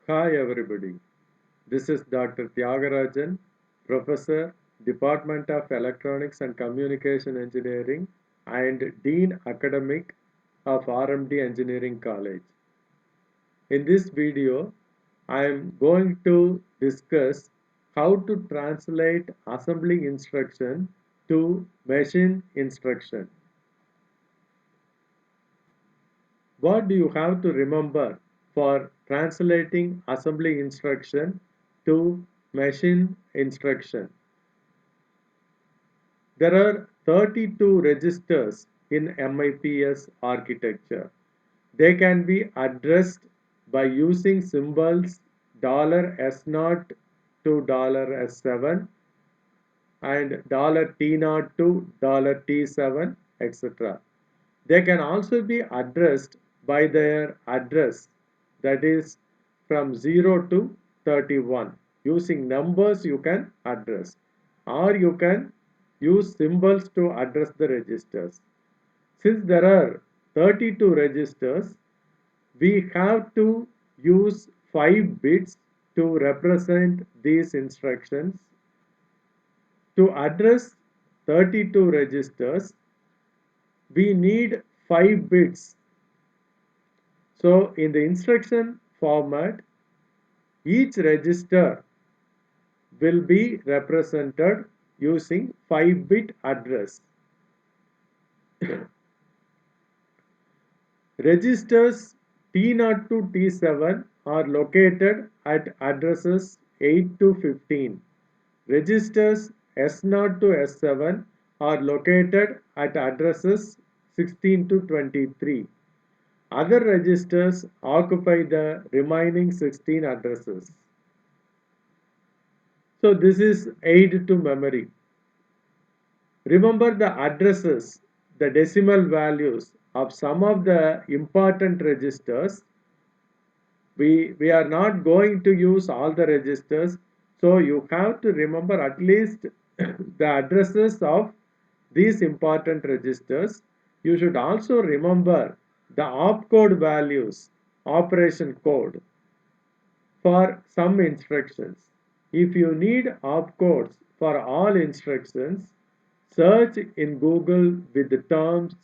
Hi everybody, this is Dr. Tyagarajan, Professor, Department of Electronics and Communication Engineering and Dean Academic of RMD Engineering College. In this video, I am going to discuss how to translate assembly instruction to machine instruction. What do you have to remember for translating assembly instruction to machine instruction? There are 32 registers in MIPS architecture. They can be addressed by using symbols $S0 to $S7 and $T0 to $T7, etc. They can also be addressed by their address, that is from 0 to 31. Using numbers you can address, or you can use symbols to address the registers. Since there are 32 registers, we have to use 5 bits to represent these instructions. To address 32 registers, we need 5 bits. So in the instruction format, each register will be represented using 5-bit address. Registers T0 to T7 are located at addresses 8 to 15. Registers S0 to S7 are located at addresses 16 to 23. Other registers occupy the remaining 16 addresses. So this is aid to memory. Remember the addresses, the decimal values of some of the important registers. We are not going to use all the registers, so you have to remember at least the addresses of these important registers. You should also remember the opcode values, operation code for some instructions. If you need opcodes for all instructions, search in Google with the terms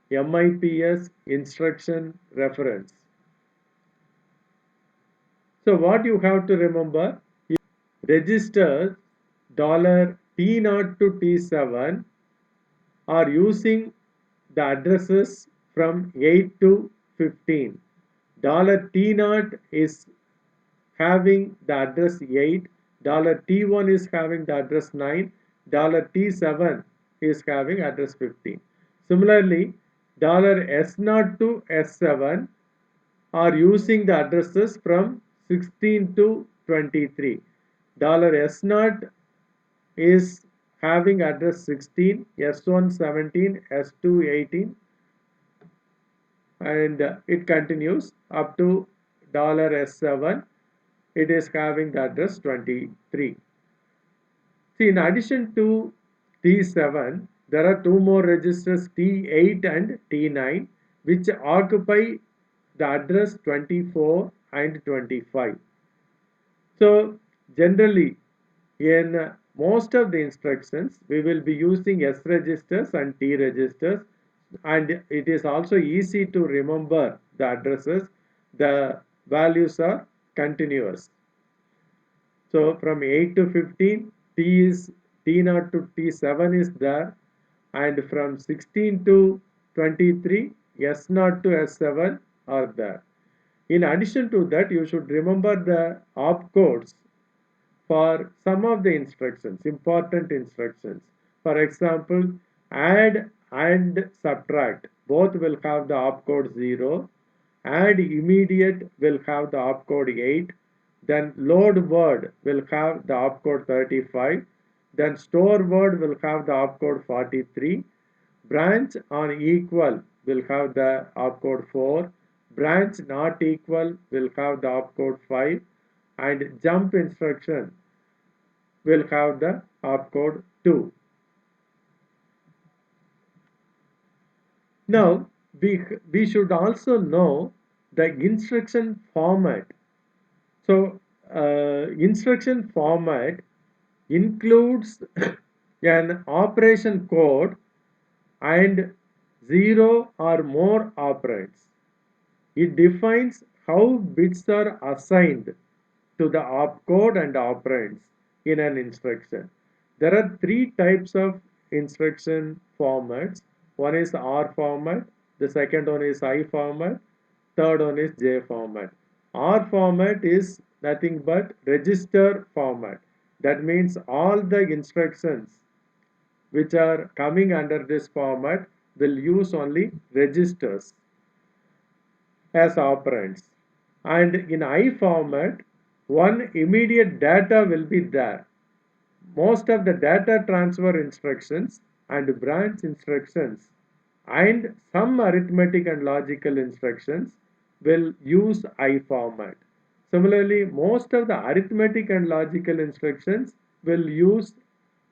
MIPS instruction reference. So what you have to remember is registers $T0 to T7 are using the addresses from 8 to 15. $T0 is having the address 8, $T1 is having the address 9, $T7 is having address 15. Similarly, $S0 to S7 are using the addresses from 16 to 23. $S0 is having address 16, S1 17, S2 18, and it continues up to $S7. It is having the address 23. See, in addition to T7, there are two more registers T8 and T9 which occupy the address 24 and 25. So generally in most of the instructions we will be using S registers and T registers, and it is also easy to remember the addresses. The values are continuous. So from 8 to 15, T0 to T7 is there, and from 16 to 23, S0 to S7 are there. In addition to that, you should remember the opcodes for some of the instructions, important instructions. For example, add and subtract, both will have the opcode 0. Add immediate will have the opcode 8. Then load word will have the opcode 35. Then store word will have the opcode 43. Branch on equal will have the opcode 4. Branch not equal will have the opcode 5. And jump instruction will have the opcode 2. Now, we should also know the instruction format. So instruction format includes an operation code and zero or more operands. It defines how bits are assigned to the opcode and operands in an instruction. There are three types of instruction formats. One is R format, the second one is I format, third one is J format. R format is nothing but register format. That means all the instructions which are coming under this format will use only registers as operands. And in I format, one immediate data will be there. Most of the data transfer instructions and branch instructions and some arithmetic and logical instructions will use I format. Similarly, most of the arithmetic and logical instructions will use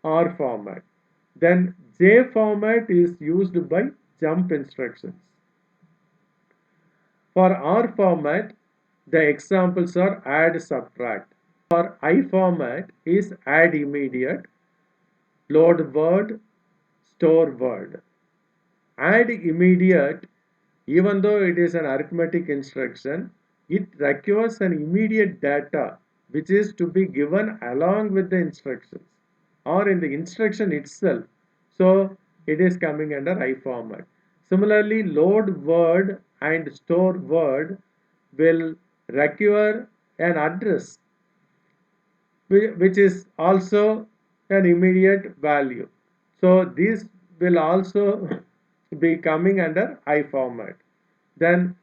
R format. Then J format is used by jump instructions. For R format, the examples are add, subtract. For I format is add immediate, load word, store word. Add immediate, even though it is an arithmetic instruction, it requires an immediate data which is to be given along with the instructions or in the instruction itself. So it is coming under I format. Similarly, load word and store word will require an address which is also an immediate value. So this will also be coming under I format. Then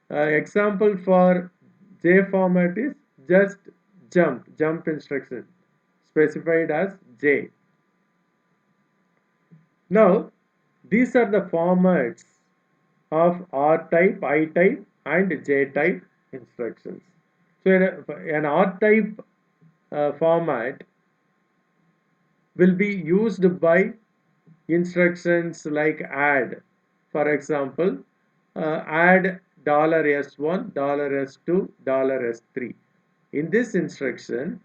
example for J format is just jump instruction specified as J. Now these are the formats of R type, I type and J type instructions. So in an R type format will be used by instructions like add. For example, add $S1, $S2, $S3. In this instruction,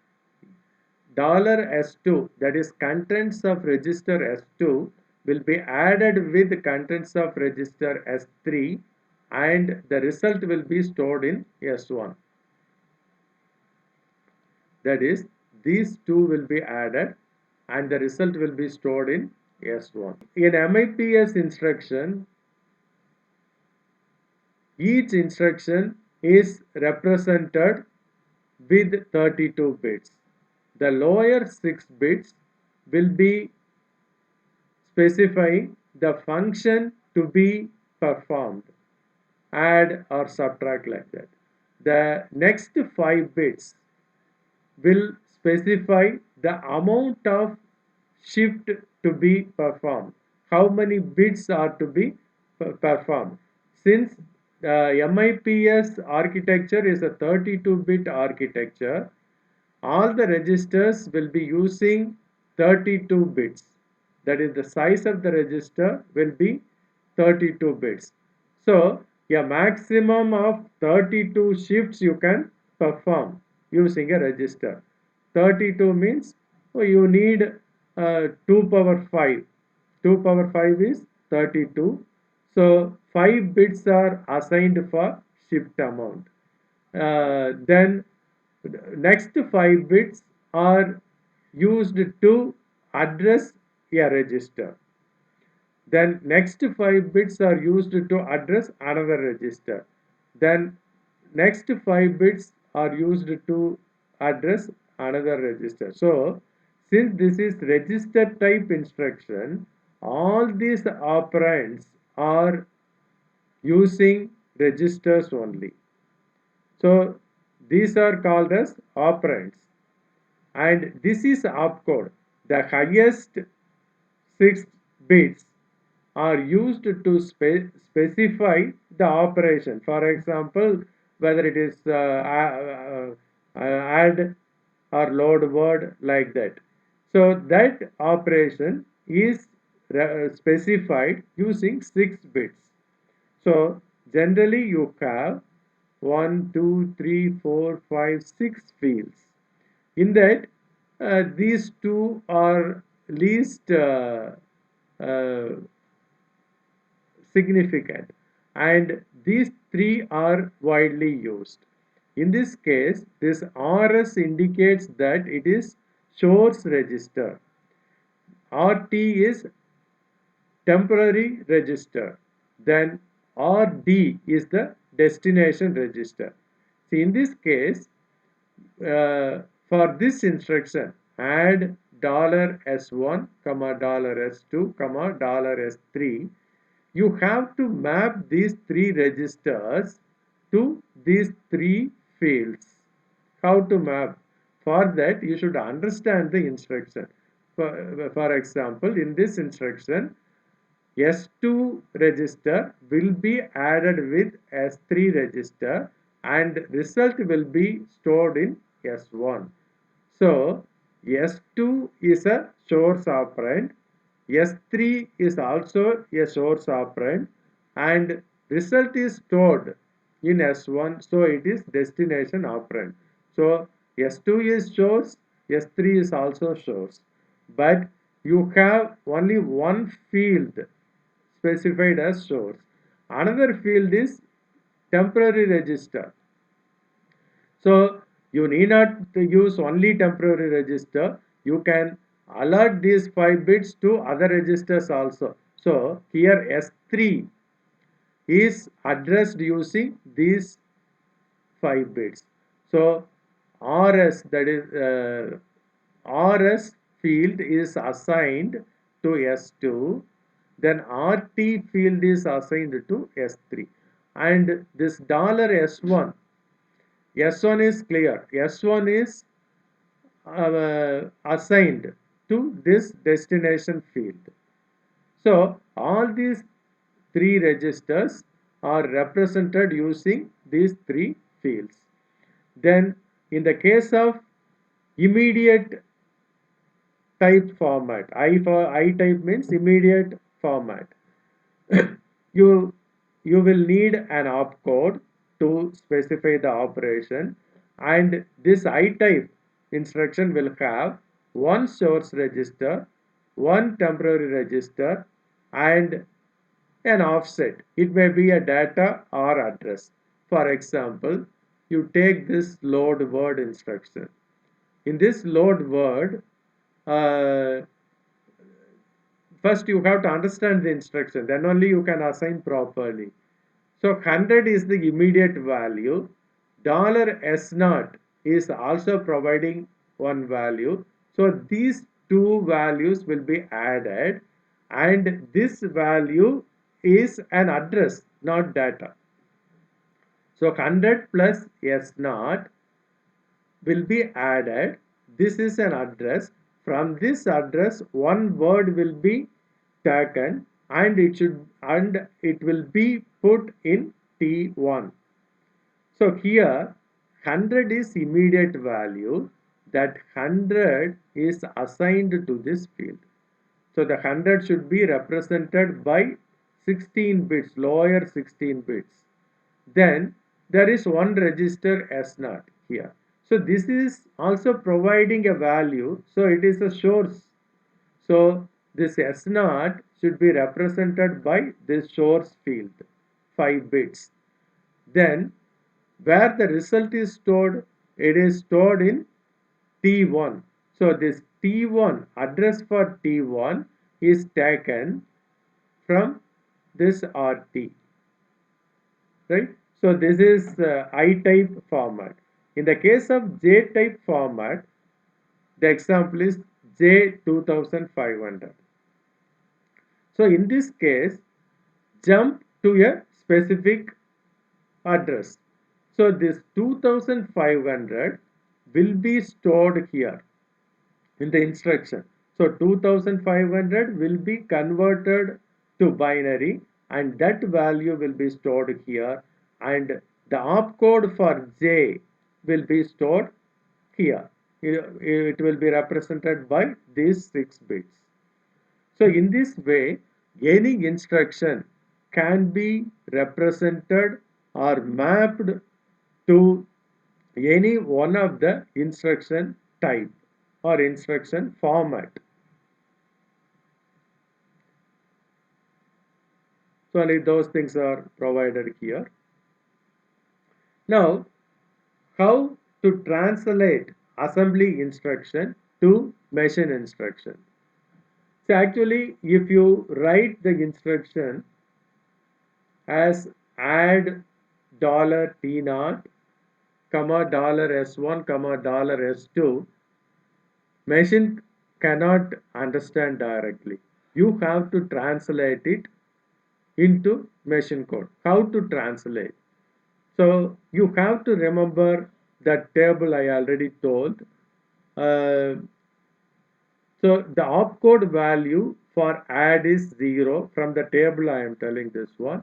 $S2, that is contents of register S2, will be added with contents of register S3 and the result will be stored in S1. That is, these two will be added and the result will be stored in S1. In MIPS instruction, each instruction is represented with 32 bits. The lower 6 bits will be specifying the function to be performed, add or subtract like that. The next 5 bits will specify the amount of shift to be performed, how many bits are to be performed. Since the MIPS architecture is a 32-bit architecture, all the registers will be using 32 bits. That is, the size of the register will be 32 bits. So a maximum of 32 shifts you can perform using a register. 32 means you need 2 power 5. 2 power 5 is 32. So 5 bits are assigned for shift amount. Then next 5 bits are used to address a register. Then next 5 bits are used to address another register. Then next 5 bits are used to address another register. So since this is register type instruction, all these operands are using registers only. So these are called as operands. And this is opcode. The highest 6 bits are used to specify the operation. For example, whether it is add or load word like that. So that operation is specified using 6 bits. So generally you have 1, 2, 3, 4, 5, 6 fields. In that, these two are least uh, significant, and these three are widely used. In this case, this RS indicates that it is source register. RT is temporary register. Then RD is the destination register. See, in this case, for this instruction, add $S1, $S2, $S3, you have to map these three registers to these three fields. How to map? For that, you should understand the instruction. For example, in this instruction, S2 register will be added with S3 register and result will be stored in S1. So S2 is a source operand, S3 is also a source operand, and result is stored in S1, so it is destination operand. So S2 is source, S3 is also source, but you have only one field specified as source. Another field is temporary register. So you need not to use only temporary register. You can allot these 5 bits to other registers also. So here S3 is addressed using these 5 bits. So RS, that is RS field is assigned to S2, then RT field is assigned to S3, and this $S1, S1 is clear, S1 is assigned to this destination field. So all these three registers are represented using these three fields. Then in the case of immediate type format, I type means immediate format. you you will need an opcode to specify the operation, and this I type instruction will have one source register, one temporary register, and an offset. It may be a data or address. For example, you take this load word instruction. In this load word, uh, first you have to understand the instruction, then only you can assign properly. So 100 is the immediate value. $S0 is also providing one value. So these two values will be added, and this value is an address, not data. So 100 plus S0 will be added. This is an address. From this address, one word will be taken, and it will be put in T1. So here 100 is immediate value. That 100 is assigned to this field. So the 100 should be represented by 16 bits, lower 16 bits. Then there is one register S0 here. So this is also providing a value. So it is a source. So this S0 should be represented by this source field, 5 bits. Then where the result is stored, it is stored in T1. So this T1, address for T1 is taken from this RT, right? So this is I-type format. In the case of J-type format, the example is J2500. So in this case, jump to a specific address. So this 2500 will be stored here in the instruction. So 2500 will be converted to binary, and that value will be stored here, and the opcode for J will be stored here. It will be represented by these 6 bits. So in this way, any instruction can be represented or mapped to any one of the instruction type or instruction format. So only those things are provided here. Now, how to translate assembly instruction to machine instruction? So actually, if you write the instruction as add $T naught, comma $S1, comma $S2, machine cannot understand directly. You have to translate it into machine code. How to translate? So you have to remember that table I already told. Uh, so the opcode value for add is 0. From the table I am telling this one.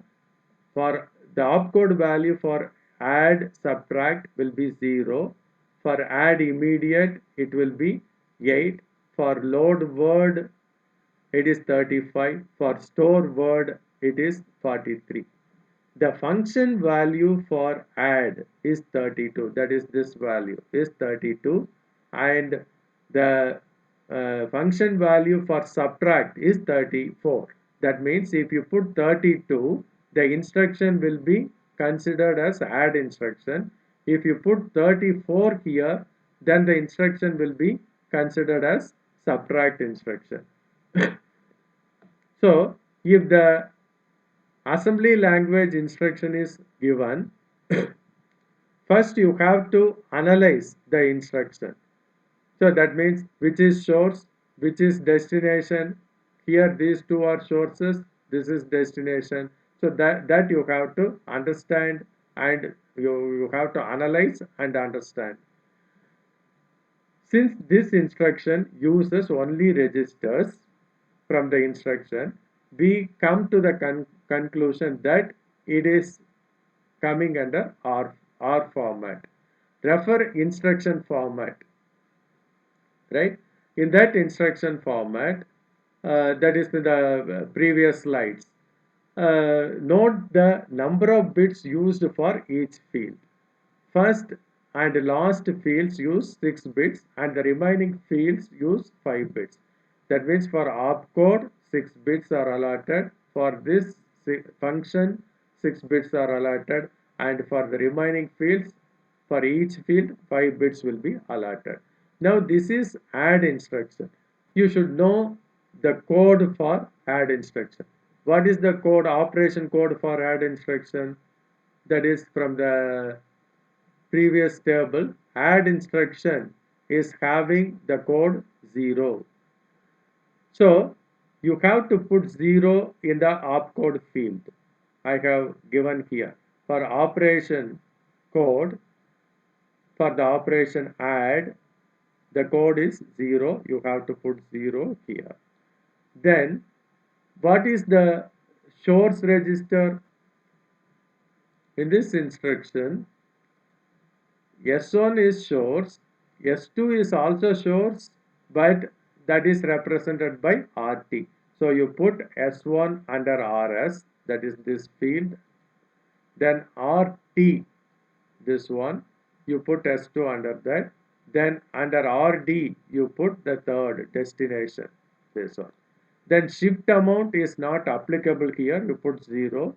For the opcode value for add subtract will be 0. For add immediate it will be 8. For load word it is 35. For store word it is 43. The function value for add is 32. That is, this value is 32, and the function value for subtract is 34. That means if you put 32, the instruction will be considered as add instruction. If you put 34 here, then the instruction will be considered as subtract instruction. So if the assembly language instruction is given, first you have to analyze the instruction. So that means which is source, which is destination. Here these two are sources, this is destination. So that you have to understand, and you have to analyze and understand. Since this instruction uses only registers from the instruction, we come to the conclusion that it is coming under R format. Refer instruction format, right? In that instruction format, that is the previous slides, note the number of bits used for each field. First and last fields use 6 bits and the remaining fields use 5 bits. That means for opcode 6 bits are allotted, for this function 6 bits are allotted, and for the remaining fields, for each field 5 bits will be allotted. Now this is add instruction. You should know the code for add instruction. What is the code, operation code for add instruction? That is from the previous table. Add instruction is having the code 0. So you have to put 0 in the opcode field. I have given here. For operation code, for the operation add, the code is 0. You have to put 0 here. Then what is the source register? In this instruction, S1 is source, S2 is also source, but that is represented by RT. So you put S1 under RS, that is this field, then RT, this one, you put S2 under that, then under RD, you put the third destination, this one. Then shift amount is not applicable here, you put 0.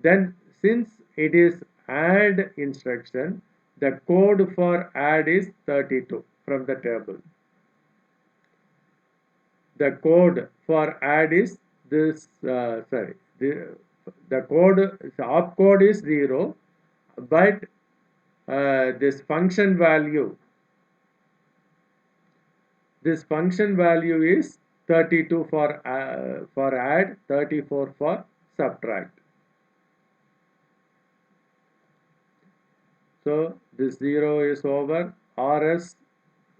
Then since it is add instruction, the code for add is 32 from the table. The code for add is this, the code, the opcode is 0, but this function value is 32 for add, 34 for subtract. So this 0 is over. RS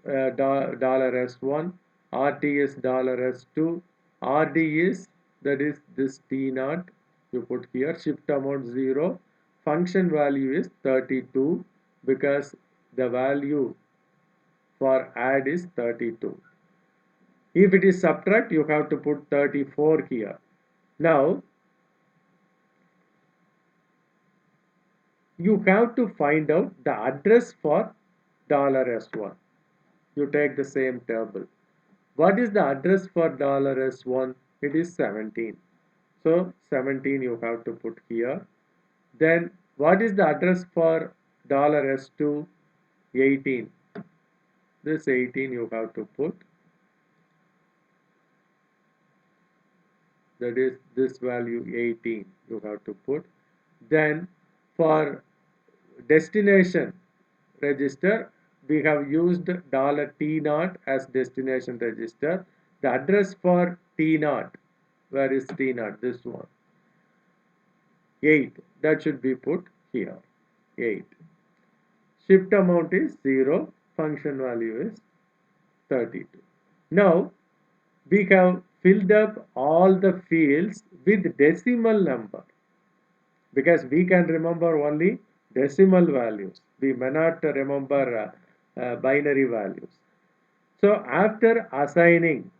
$S1, RT is $S2, RD is, that is this T naught, you put here, shift amount 0, function value is 32 because the value for add is 32. If it is subtract, you have to put 34 here. Now you have to find out the address for $S1. You take the same table. What is the address for $S1? It is 17. So 17 you have to put here. Then what is the address for $S2? 18. This 18 you have to put. That is this value 18 you have to put. Then for destination register, we have used $T0 as destination register. The address for T0, where is T0? This one, 8. That should be put here, 8. Shift amount is 0. Function value is 32. Now, we have filled up all the fields with decimal number, because we can remember only decimal values. We may not remember binary values. So after assigning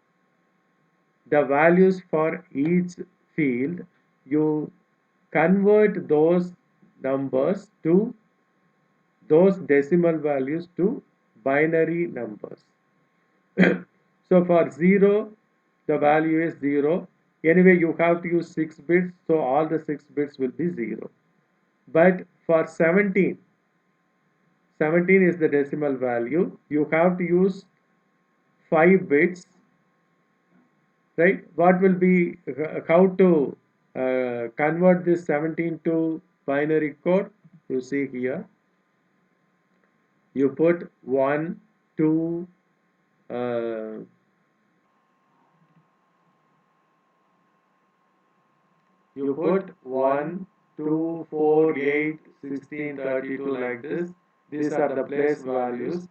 the values for each field, you convert those numbers to those decimal values to binary numbers. So for 0, the value is 0. Anyway, you have to use 6 bits, so all the 6 bits will be 0. But for 17, 17 is the decimal value. You have to use 5 bits, right? What will be, how to convert this 17 to binary code? You see here, you put 1, 2, uh, you put 1, 2, 4, 8, 16, 32 like this. These are the place values.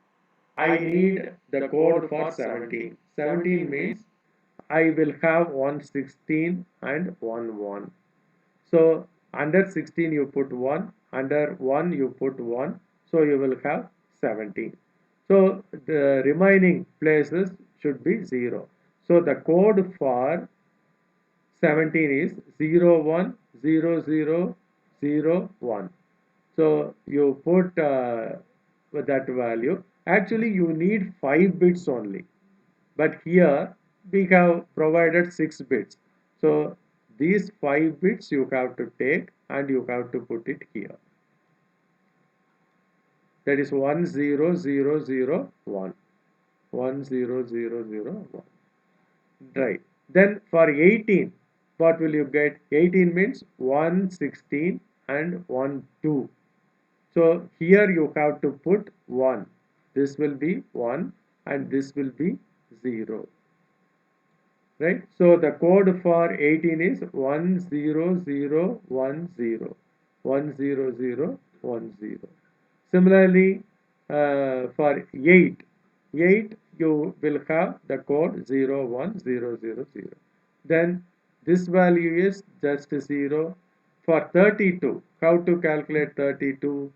I need the code for 17. 17 means I will have 116 and 1 1. So under 16 you put 1, under 1 you put 1, so you will have 17. So the remaining places should be 0. So the code for 17 is 0 1 0 0 0 1. So you put that value. Actually you need 5 bits only, but here we have provided 6 bits. So these 5 bits you have to take and you have to put it here. That is 1 0 0 0 1. 1 0 0 0 1. Right. Then for 18, what will you get? 18 means 116 and 1 2. So here you have to put 1. This will be 1 and this will be 0. Right? So the code for 18 is 10010. 10010. Similarly, for 8, 8 you will have the code 01000. Then this value is just 0. For 32, how to calculate 32?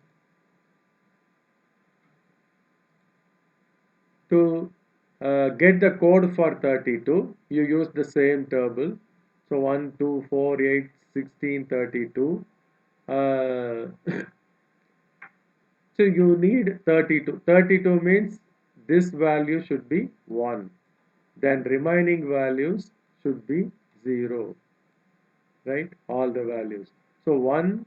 To get the code for 32, you use the same table. So 1, 2, 4, 8, 16, 32. Uh, so you need 32. 32 means this value should be 1. Then remaining values should be 0. Right? All the values. So 1,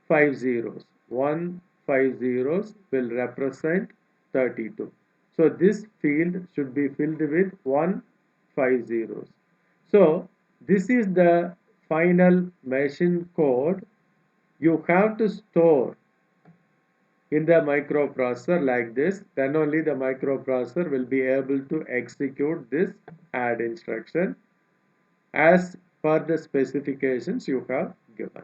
5 zeros. 1, 5 zeros will represent 32. So this field should be filled with 1, 5 zeros. So this is the final machine code you have to store in the microprocessor like this. Then only the microprocessor will be able to execute this add instruction as per the specifications you have given.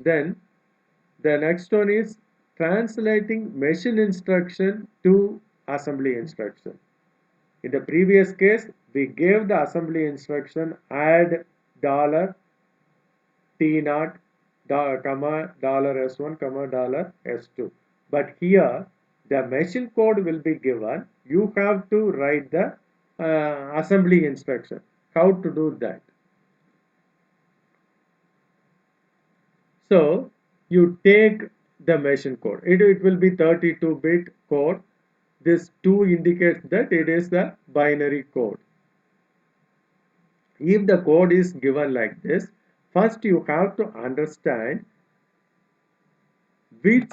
Then the next one is translating machine instruction to assembly instruction. In the previous case, we gave the assembly instruction add dollar T naught comma dollar S1 comma dollar S2. But here the machine code will be given. You have to write the assembly instruction. How to do that? So you take the machine code. It will be 32-bit code. This 2 indicates that it is the binary code. If the code is given like this, first you have to understand which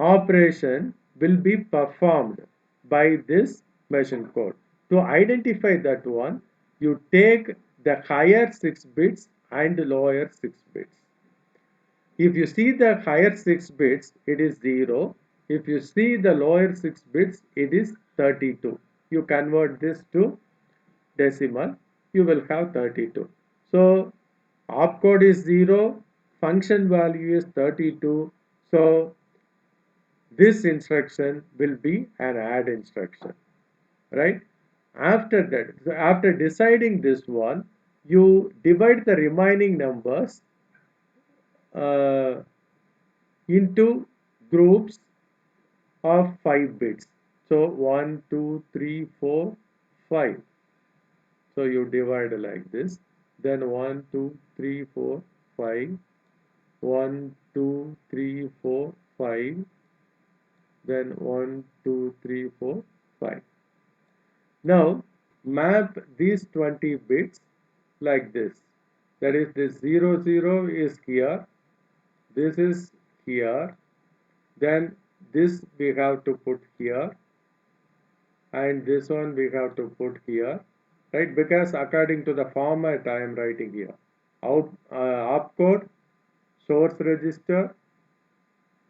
operation will be performed by this machine code. To identify that one, you take the higher 6 bits and lower 6 bits. If you see the higher 6 bits, it is 0. If you see the lower 6 bits, it is 32. You convert this to decimal, you will have 32. So opcode is 0, function value is 32. So this instruction will be an add instruction, right? After that, so after deciding this one, you divide the remaining numbers uh, into groups of 5 bits. So 1, 2, 3, 4, 5. So you divide like this. Then 1, 2, 3, 4, 5. 1, 2, 3, 4, 5. Then 1, 2, 3, 4, 5. Now map these 20 bits like this. That is, this 0, 0 is here. This is here. Then this we have to put here. And this one we have to put here, right? Because according to the format I am writing here, opcode, source register,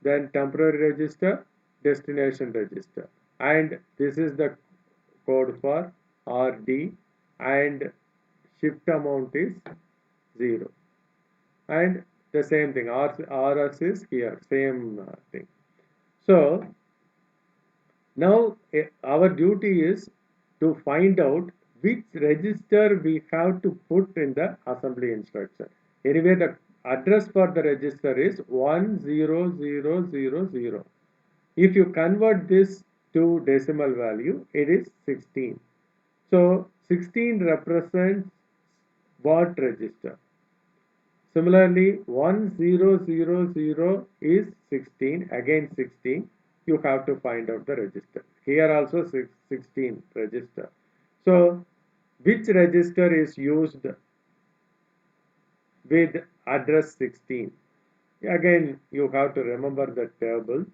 then temporary register, destination register, and this is the code for RD, and shift amount is 0, and the same thing, RS is here, same thing. So now our duty is to find out which register we have to put in the assembly instruction. Anyway, the address for the register is 10000. If you convert this to decimal value, it is 16. So 16 represents what register? Similarly, 1000 is 16, again 16. You have to find out the register. Here also 16 register. So, which register is used with address 16? Again, you have to remember the table.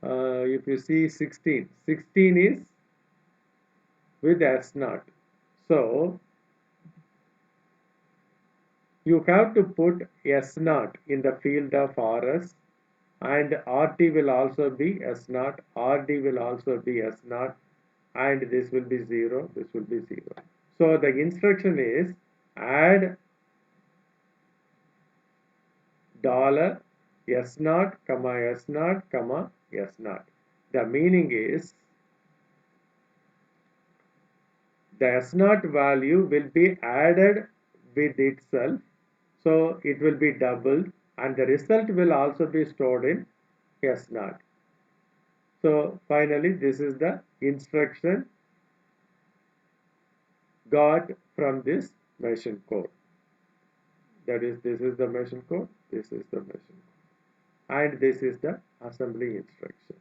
If you see 16, 16 is with S0. So, you have to put S0 in the field of RS, and RT will also be S0, RD will also be S0, and this will be 0, this will be 0. So the instruction is add dollar S0, comma S0, comma S0. The meaning is the S0 value will be added with itself, so it will be doubled, and the result will also be stored in S0. So finally, this is the instruction got from this machine code. That is, this is the machine code, this is the machine code, and this is the assembly instruction.